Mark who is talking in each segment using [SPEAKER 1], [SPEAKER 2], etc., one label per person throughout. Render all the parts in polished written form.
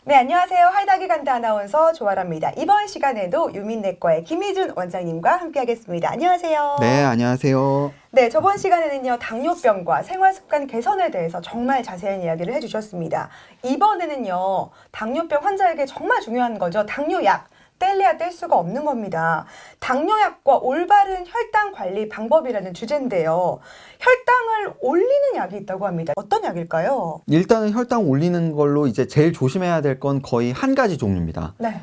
[SPEAKER 1] 네, 안녕하세요. 할다기 간다 아나운서 조아라입니다. 이번 시간에도 유민내과의 김희준 원장님과 함께하겠습니다. 안녕하세요.
[SPEAKER 2] 네, 안녕하세요.
[SPEAKER 1] 네, 저번 시간에는요, 당뇨병과 생활습관 개선에 대해서 정말 자세한 이야기를 해주셨습니다. 이번에는요, 당뇨병 환자에게 정말 중요한 거죠. 당뇨약. 뗄래야 뗄 수가 없는 겁니다. 당뇨약과 올바른 혈당 관리 방법이라는 주제인데요. 혈당을 올리는 약이 있다고 합니다. 어떤 약일까요?
[SPEAKER 2] 일단은 혈당 올리는 걸로 이제 제일 조심해야 될 건 거의 한 가지 종류입니다.
[SPEAKER 1] 네.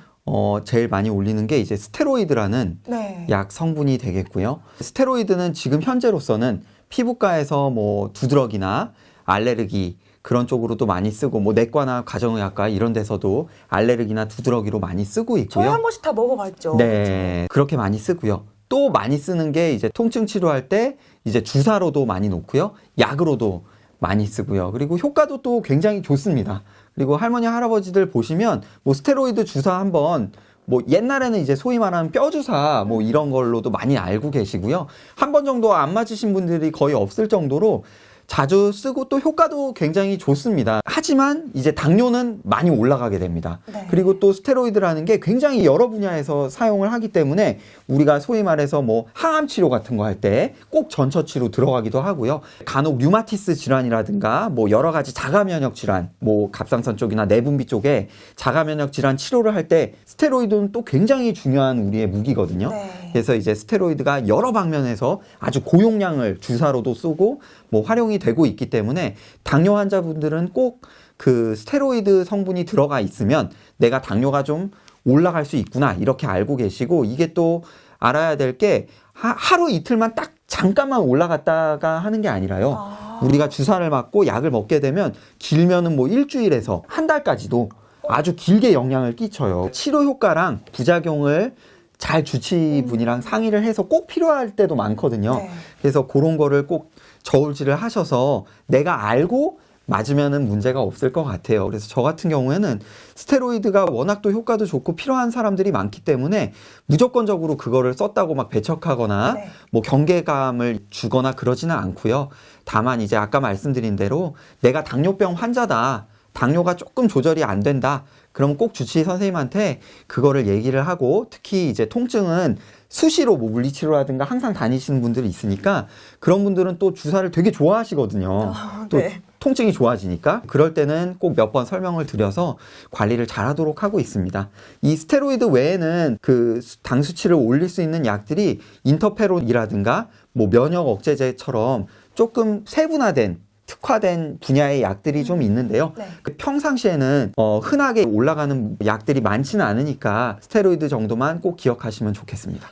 [SPEAKER 2] 제일 많이 올리는 게 이제 스테로이드라는
[SPEAKER 1] 네.
[SPEAKER 2] 약 성분이 되겠고요. 스테로이드는 지금 현재로서는 피부과에서 뭐 두드러기나 알레르기 그런 쪽으로도 많이 쓰고 뭐 내과나 가정의학과 이런 데서도 알레르기나 두드러기로 많이 쓰고 있고요.
[SPEAKER 1] 저희 한 번씩 다 먹어봤죠.
[SPEAKER 2] 네, 그렇게 많이 쓰고요. 또 많이 쓰는 게 이제 통증 치료할 때 이제 주사로도 많이 놓고요. 약으로도 많이 쓰고요. 그리고 효과도 또 굉장히 좋습니다. 그리고 할머니, 할아버지들 보시면 뭐 스테로이드 주사 한번 뭐 옛날에는 이제 소위 말하는 뼈 주사 뭐 이런 걸로도 많이 알고 계시고요. 한 번 정도 안 맞으신 분들이 거의 없을 정도로 자주 쓰고 또 효과도 굉장히 좋습니다. 하지만 이제 당뇨는 많이 올라가게 됩니다.
[SPEAKER 1] 네.
[SPEAKER 2] 그리고 또 스테로이드라는 게 굉장히 여러 분야에서 사용을 하기 때문에 우리가 소위 말해서 뭐 항암 치료 같은 거 할 때 꼭 전처치로 들어가기도 하고요. 간혹 류마티스 질환이라든가 뭐 여러 가지 자가 면역 질환, 뭐 갑상선 쪽이나 내분비 쪽에 자가 면역 질환 치료를 할 때 스테로이드는 또 굉장히 중요한 우리의 무기거든요.
[SPEAKER 1] 네.
[SPEAKER 2] 그래서 이제 스테로이드가 여러 방면에서 아주 고용량을 주사로도 쓰고 뭐 활용이 되고 있기 때문에 당뇨 환자분들은 꼭 그 스테로이드 성분이 들어가 있으면 내가 당뇨가 좀 올라갈 수 있구나 이렇게 알고 계시고, 이게 또 알아야 될 게 하루 이틀만 딱 잠깐만 올라갔다가 하는 게 아니라요. 우리가 주사를 맞고 약을 먹게 되면 길면은 뭐 일주일에서 한 달까지도 아주 길게 영향을 끼쳐요. 치료 효과랑 부작용을 잘 주치의분이랑 상의를 해서 꼭 필요할 때도 많거든요.
[SPEAKER 1] 네.
[SPEAKER 2] 그래서 그런 거를 꼭 저울질을 하셔서 내가 알고 맞으면은 문제가 없을 것 같아요. 그래서 저 같은 경우에는 스테로이드가 워낙 또 효과도 좋고 필요한 사람들이 많기 때문에 무조건적으로 그거를 썼다고 막 배척하거나
[SPEAKER 1] 네.
[SPEAKER 2] 뭐 경계감을 주거나 그러지는 않고요. 다만 이제 아까 말씀드린 대로 내가 당뇨병 환자다, 당뇨가 조금 조절이 안 된다, 그럼 꼭 주치의 선생님한테 그거를 얘기를 하고, 특히 이제 통증은 수시로 뭐 물리치료라든가 항상 다니시는 분들이 있으니까 그런 분들은 또 주사를 되게 좋아하시거든요. 또
[SPEAKER 1] 네.
[SPEAKER 2] 통증이 좋아지니까 그럴 때는 꼭 몇 번 설명을 드려서 관리를 잘 하도록 하고 있습니다. 이 스테로이드 외에는 그 당 수치를 올릴 수 있는 약들이 인터페론이라든가 뭐 면역 억제제처럼 조금 세분화된 특화된 분야의 약들이 좀 있는데요.
[SPEAKER 1] 네.
[SPEAKER 2] 그 평상시에는 흔하게 올라가는 약들이 많지는 않으니까 스테로이드 정도만 꼭 기억하시면 좋겠습니다.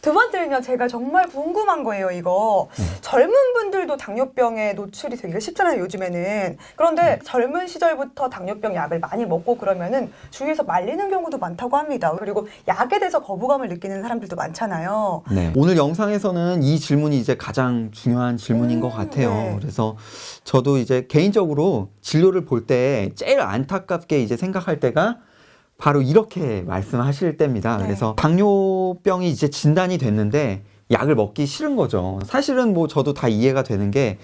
[SPEAKER 1] 두 번째는요, 제가 정말 궁금한 거예요, 이거. 젊은 분들도 당뇨병에 노출이 되기가 쉽잖아요, 요즘에는. 그런데 젊은 시절부터 당뇨병 약을 많이 먹고 그러면은 주위에서 말리는 경우도 많다고 합니다. 그리고 약에 대해서 거부감을 느끼는 사람들도 많잖아요.
[SPEAKER 2] 네. 오늘 영상에서는 이 질문이 이제 가장 중요한 질문인 것 같아요.
[SPEAKER 1] 네.
[SPEAKER 2] 그래서 저도 이제 개인적으로 진료를 볼 때 제일 안타깝게 이제 생각할 때가 바로 이렇게 말씀하실 때입니다.
[SPEAKER 1] 네.
[SPEAKER 2] 그래서 당뇨병이 이제 진단이 됐는데 약을 먹기 싫은 거죠. 사실은 뭐 저도 다 이해가 되는 게,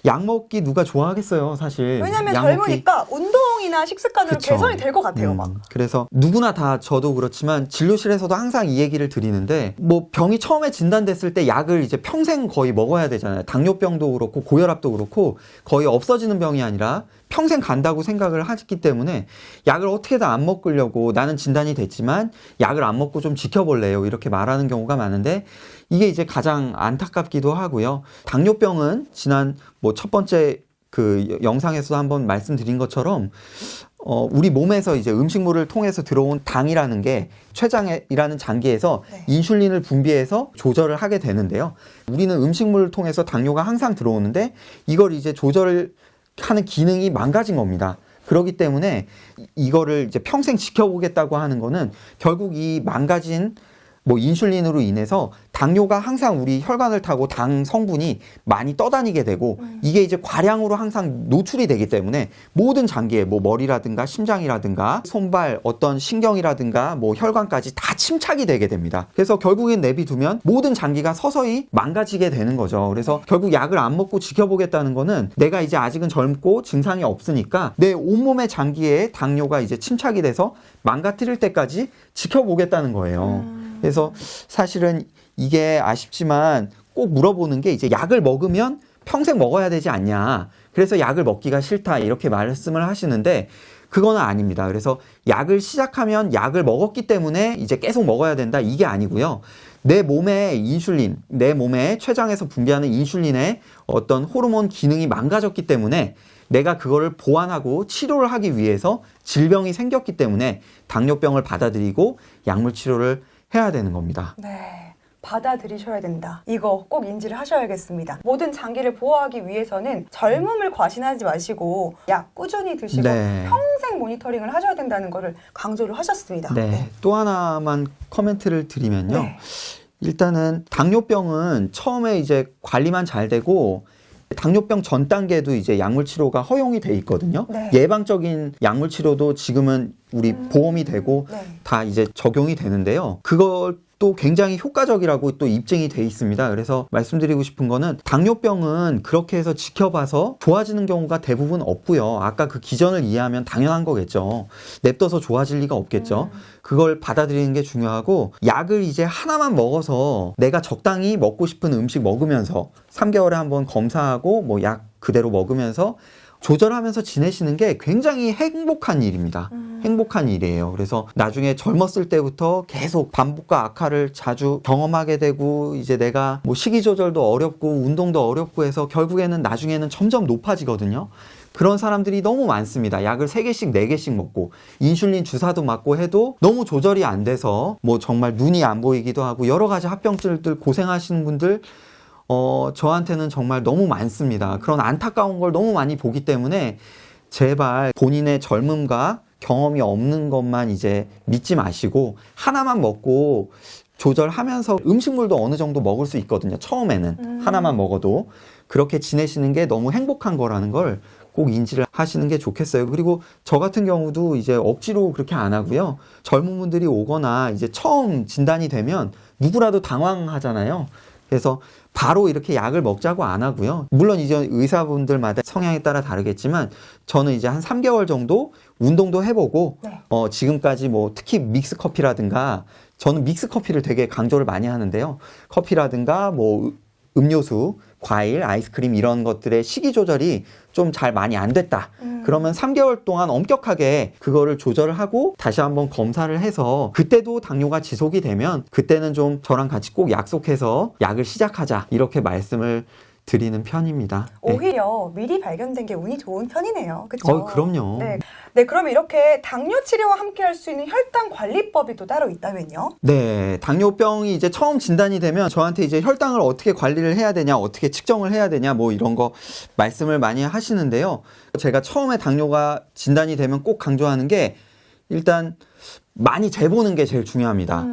[SPEAKER 2] 약 먹기 누가 좋아하겠어요, 사실.
[SPEAKER 1] 왜냐면
[SPEAKER 2] 약 먹기
[SPEAKER 1] 젊으니까 운동이나 식습관으로
[SPEAKER 2] 그쵸.
[SPEAKER 1] 개선이 될 것 같아요, 막.
[SPEAKER 2] 그래서 누구나 다, 저도 그렇지만 진료실에서도 항상 이 얘기를 드리는데, 뭐 병이 처음에 진단됐을 때 약을 이제 평생 거의 먹어야 되잖아요. 당뇨병도 그렇고 고혈압도 그렇고 거의 없어지는 병이 아니라 평생 간다고 생각을 하기 때문에 약을 어떻게든 안 먹으려고, 나는 진단이 됐지만 약을 안 먹고 좀 지켜볼래요, 이렇게 말하는 경우가 많은데, 이게 이제 가장 안타깝기도 하고요. 당뇨병은 지난 뭐 첫 번째 그 영상에서도 한번 말씀드린 것처럼 우리 몸에서 이제 음식물을 통해서 들어온 당이라는 게 췌장이라는 장기에서
[SPEAKER 1] 네.
[SPEAKER 2] 인슐린을 분비해서 조절을 하게 되는데요. 우리는 음식물을 통해서 당뇨가 항상 들어오는데 이걸 이제 조절을 하는 기능이 망가진 겁니다. 그렇기 때문에 이거를 이제 평생 지켜보겠다고 하는 거는 결국 이 망가진 뭐 인슐린으로 인해서 당뇨가 항상 우리 혈관을 타고 당 성분이 많이 떠다니게 되고 이게 이제 과량으로 항상 노출이 되기 때문에 모든 장기에 뭐 머리라든가 심장이라든가 손발 어떤 신경이라든가 뭐 혈관까지 다 침착이 되게 됩니다. 그래서 결국엔 내비두면 모든 장기가 서서히 망가지게 되는 거죠. 그래서 결국 약을 안 먹고 지켜보겠다는 거는 내가 이제 아직은 젊고 증상이 없으니까 내 온몸의 장기에 당뇨가 이제 침착이 돼서 망가뜨릴 때까지 지켜보겠다는 거예요. 그래서 사실은 이게 아쉽지만 꼭 물어보는 게 이제 약을 먹으면 평생 먹어야 되지 않냐. 그래서 약을 먹기가 싫다. 이렇게 말씀을 하시는데 그거는 아닙니다. 그래서 약을 시작하면 약을 먹었기 때문에 이제 계속 먹어야 된다. 이게 아니고요. 내 몸의 인슐린, 내 몸의 췌장에서 분비하는 인슐린의 어떤 호르몬 기능이 망가졌기 때문에 내가 그거를 보완하고 치료를 하기 위해서 질병이 생겼기 때문에 당뇨병을 받아들이고 약물 치료를 해야 되는 겁니다.
[SPEAKER 1] 네. 받아들이셔야 된다. 이거 꼭 인지를 하셔야겠습니다. 모든 장기를 보호하기 위해서는 젊음을 과신하지 마시고 약 꾸준히 드시고
[SPEAKER 2] 네.
[SPEAKER 1] 평생 모니터링을 하셔야 된다는 거를 강조를 하셨습니다.
[SPEAKER 2] 네. 또 하나만 코멘트를 드리면요.
[SPEAKER 1] 네.
[SPEAKER 2] 일단은 당뇨병은 처음에 이제 관리만 잘 되고 당뇨병 전 단계도 이제 약물 치료가 허용이 돼 있거든요.
[SPEAKER 1] 네.
[SPEAKER 2] 예방적인 약물 치료도 지금은 우리 보험이 되고
[SPEAKER 1] 네.
[SPEAKER 2] 다 이제 적용이 되는데요. 그걸 또 굉장히 효과적이라고 또 입증이 돼 있습니다. 그래서 말씀드리고 싶은 거는 당뇨병은 그렇게 해서 지켜봐서 좋아지는 경우가 대부분 없고요. 아까 그 기전을 이해하면 당연한 거겠죠. 냅둬서 좋아질 리가 없겠죠. 그걸 받아들이는 게 중요하고 약을 이제 하나만 먹어서 내가 적당히 먹고 싶은 음식 먹으면서 3개월에 한번 검사하고 뭐 약 그대로 먹으면서 조절하면서 지내시는 게 굉장히 행복한 일입니다. 행복한 일이에요. 그래서 나중에 젊었을 때부터 계속 반복과 악화를 자주 경험하게 되고 이제 내가 뭐 식이 조절도 어렵고 운동도 어렵고 해서 결국에는 나중에는 점점 높아지거든요. 그런 사람들이 너무 많습니다. 약을 3개씩 4개씩 먹고 인슐린 주사도 맞고 해도 너무 조절이 안 돼서 뭐 정말 눈이 안 보이기도 하고 여러 가지 합병증들 고생하시는 분들 저한테는 정말 너무 많습니다. 그런 안타까운 걸 너무 많이 보기 때문에 제발 본인의 젊음과 경험이 없는 것만 이제 믿지 마시고 하나만 먹고 조절하면서 음식물도 어느 정도 먹을 수 있거든요. 처음에는 하나만 먹어도 그렇게 지내시는 게 너무 행복한 거라는 걸 꼭 인지를 하시는 게 좋겠어요. 그리고 저 같은 경우도 이제 억지로 그렇게 안 하고요. 젊은 분들이 오거나 이제 처음 진단이 되면 누구라도 당황하잖아요. 그래서 바로 이렇게 약을 먹자고 안 하고요. 물론 이제 의사분들마다 성향에 따라 다르겠지만 저는 이제 한 3개월 정도 운동도 해보고
[SPEAKER 1] 네.
[SPEAKER 2] 지금까지 뭐 특히 믹스 커피라든가 저는 믹스 커피를 되게 강조를 많이 하는데요. 커피라든가 뭐 음료수, 과일, 아이스크림 이런 것들의 식이 조절이 좀 잘 많이 안 됐다. 그러면 3개월 동안 엄격하게 그거를 조절을 하고 다시 한번 검사를 해서 그때도 당뇨가 지속이 되면 그때는 좀 저랑 같이 꼭 약속해서 약을 시작하자 이렇게 말씀을 드리는 편입니다. 네.
[SPEAKER 1] 오히려 미리 발견된 게 운이 좋은 편이네요. 그렇죠?
[SPEAKER 2] 그럼요.
[SPEAKER 1] 네. 네, 그러면 이렇게 당뇨 치료와 함께 할 수 있는 혈당 관리법이 또 따로 있다면요?
[SPEAKER 2] 네, 당뇨병이 이제 처음 진단이 되면 저한테 이제 혈당을 어떻게 관리를 해야 되냐, 어떻게 측정을 해야 되냐, 뭐 이런 거 말씀을 많이 하시는데요. 제가 처음에 당뇨가 진단이 되면 꼭 강조하는 게 일단 많이 재보는 게 제일 중요합니다.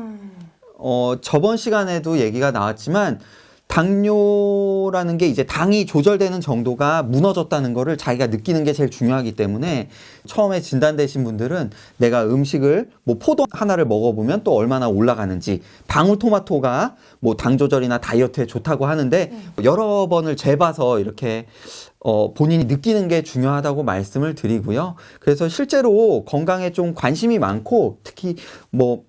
[SPEAKER 2] 저번 시간에도 얘기가 나왔지만 당뇨라는 게 이제 당이 조절되는 정도가 무너졌다는 거를 자기가 느끼는 게 제일 중요하기 때문에 처음에 진단되신 분들은 내가 음식을 뭐 포도 하나를 먹어보면 또 얼마나 올라가는지 방울토마토가 뭐 당 조절이나 다이어트에 좋다고 하는데 여러 번을 재봐서 이렇게 본인이 느끼는 게 중요하다고 말씀을 드리고요. 그래서 실제로 건강에 좀 관심이 많고 특히 뭐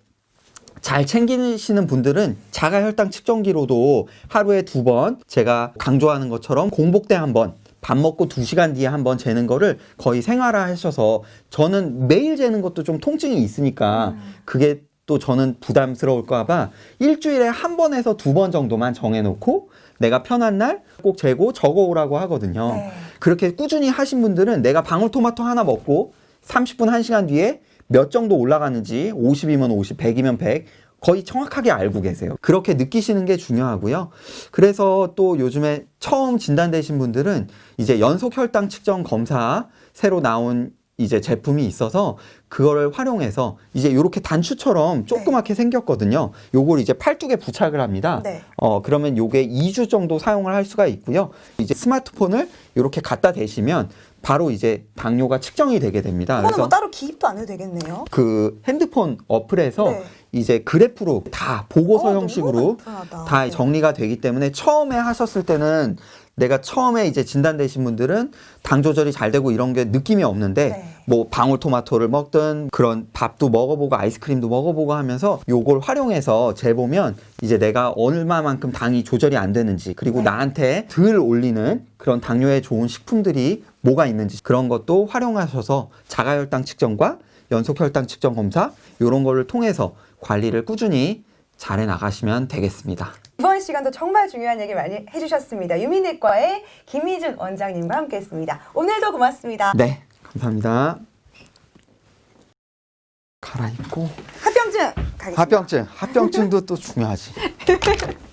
[SPEAKER 2] 잘 챙기시는 분들은 자가혈당 측정기로도 하루에 2번 제가 강조하는 것처럼 공복 때 한 번 밥 먹고 2시간 뒤에 한 번 재는 거를 거의 생활화하셔서 저는 매일 재는 것도 좀 통증이 있으니까 그게 또 저는 부담스러울까 봐 일주일에 한 번에서 2번 정도만 정해놓고 내가 편한 날 꼭 재고 적어오라고 하거든요.
[SPEAKER 1] 네.
[SPEAKER 2] 그렇게 꾸준히 하신 분들은 내가 방울토마토 하나 먹고 30분 1시간 뒤에 몇 정도 올라가는지 50이면 50, 100이면 100 거의 정확하게 알고 계세요. 그렇게 느끼시는 게 중요하고요. 그래서 또 요즘에 처음 진단되신 분들은 이제 연속 혈당 측정 검사 새로 나온 이제 제품이 있어서 그거를 활용해서 이제 이렇게 단추처럼 조그맣게 생겼거든요. 요걸 이제 팔뚝에 부착을 합니다.
[SPEAKER 1] 네.
[SPEAKER 2] 그러면 요게 2주 정도 사용을 할 수가 있고요. 이제 스마트폰을 이렇게 갖다 대시면 바로 이제 당뇨가 측정이 되게 됩니다.
[SPEAKER 1] 이거는 뭐 따로 기입도 안 해도 되겠네요.
[SPEAKER 2] 그 핸드폰 어플에서
[SPEAKER 1] 네.
[SPEAKER 2] 이제 그래프로 다 보고서 형식으로
[SPEAKER 1] 너무 편하다.
[SPEAKER 2] 다
[SPEAKER 1] 네.
[SPEAKER 2] 정리가 되기 때문에 처음에 하셨을 때는 내가 처음에 이제 진단되신 분들은 당 조절이 잘 되고 이런 게 느낌이 없는데
[SPEAKER 1] 네.
[SPEAKER 2] 뭐 방울토마토를 먹든 그런 밥도 먹어보고 아이스크림도 먹어보고 하면서 요걸 활용해서 재보면 이제 내가 얼마만큼 당이 조절이 안 되는지 그리고
[SPEAKER 1] 네.
[SPEAKER 2] 나한테 덜 올리는 그런 당뇨에 좋은 식품들이 뭐가 있는지 그런 것도 활용하셔서 자가혈당 측정과 연속혈당 측정 검사 이런 거를 통해서 관리를 꾸준히 잘 해나가시면 되겠습니다.
[SPEAKER 1] 이번 시간도 정말 중요한 얘기 많이 해주셨습니다. 유민내과의 김희준 원장님과 함께했습니다. 오늘도 고맙습니다.
[SPEAKER 2] 네, 감사합니다. 갈아입고
[SPEAKER 1] 합병증 가겠습니다.
[SPEAKER 2] 합병증도 또 중요하지.